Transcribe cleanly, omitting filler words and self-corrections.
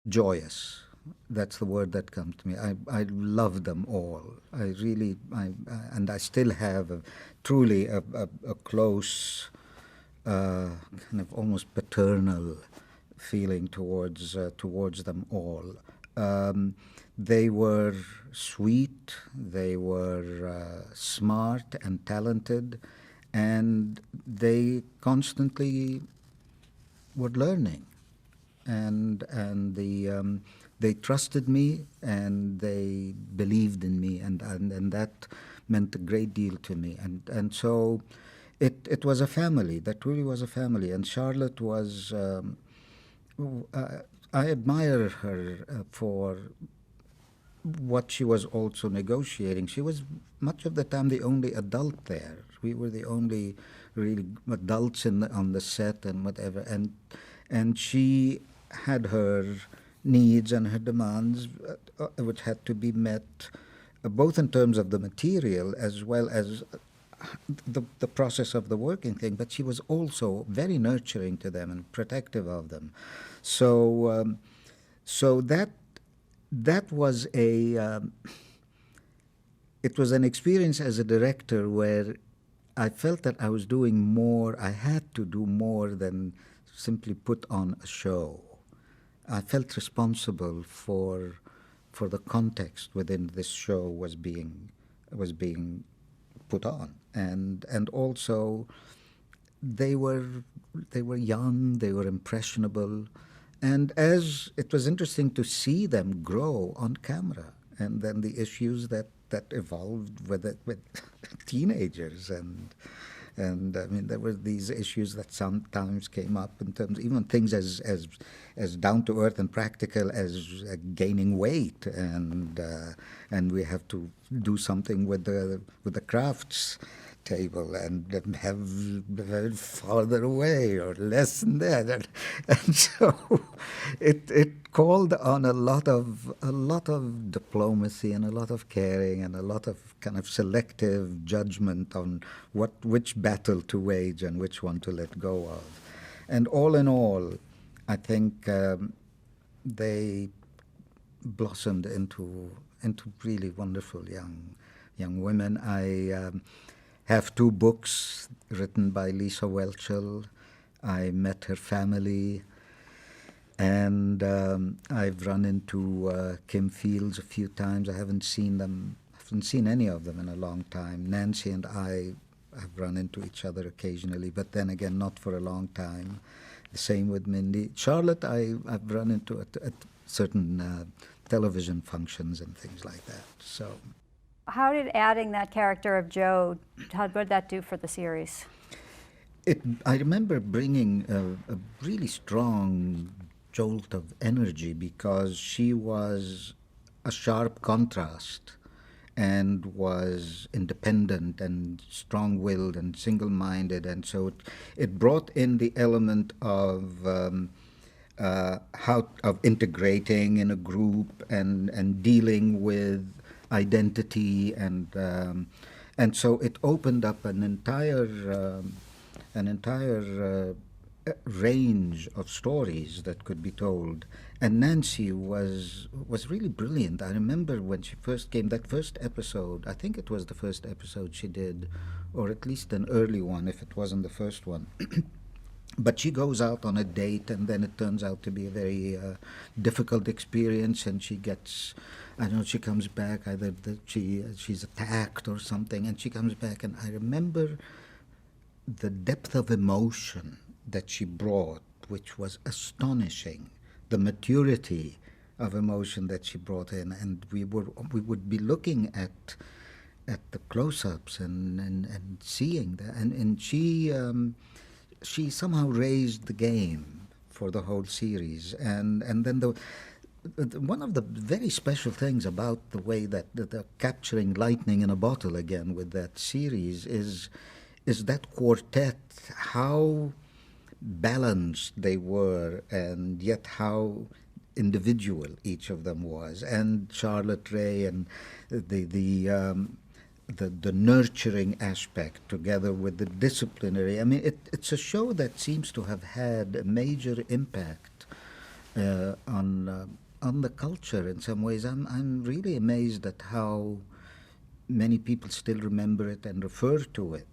joyous. That's the word that comes to me. I love them all. And I still have truly a close, kind of almost paternal feeling towards them all. Um, they were sweet, they were smart and talented, and they constantly were learning, and they trusted me and they believed in me, and that meant a great deal to me, and so it was a family. That really was a family, and Charlotte was. Uh, I admire her for what she was also negotiating. She was much of the time the only adult there. We were the only really adults on the set and whatever, and she had her needs and her demands, which had to be met, both in terms of the material as well as the process of the working thing. But she was also very nurturing to them and protective of them. So so that was it was an experience as a director where I felt that I was doing more. I had to do more than simply put on a show. I felt responsible for the context within this show was being put on, and also they were they were young, they were impressionable, and as it was interesting to see them grow on camera, and then the issues that evolved with teenagers, and I mean there were these issues that sometimes came up in terms even things as down to earth and practical as gaining weight, and we have to do something with the crafts table and have very farther away or less than that, and so it called on a lot of diplomacy and a lot of caring and a lot of kind of selective judgment on which battle to wage and which one to let go of, and all in all, I think they blossomed into really wonderful young women. I have two books written by Lisa Welchel. I met her family, and I've run into Kim Fields a few times. I haven't seen any of them in a long time. Nancy and I have run into each other occasionally, but then again, not for a long time. The same with Mindy. Charlotte, I've run into at certain television functions and things like that. So. How did adding that character of Joe, what did that do for the series? I remember bringing a really strong jolt of energy because she was a sharp contrast and was independent and strong-willed and single-minded, and so it brought in the element of how of integrating in a group and dealing with identity, and so it opened up an entire range of stories that could be told. And Nancy was really brilliant. I remember when she first came, that first episode, I think it was the first episode she did, or at least an early one if it wasn't the first one. But she goes out on a date, and then it turns out to be a very difficult experience, and she gets, I don't know, she comes back, either she's attacked or something, and she comes back, and I remember the depth of emotion that she brought, which was astonishing, the maturity of emotion that she brought in, and we would be looking at the close-ups and seeing that, and she somehow raised the game for the whole series, and then one of the very special things about the way that the capturing lightning in a bottle again with that series is that quartet, how balanced they were, and yet how individual each of them was. And Charlotte Ray and the nurturing aspect together with the disciplinary. I mean, it's a show that seems to have had a major impact on the culture in some ways. I'm really amazed at how many people still remember it and refer to it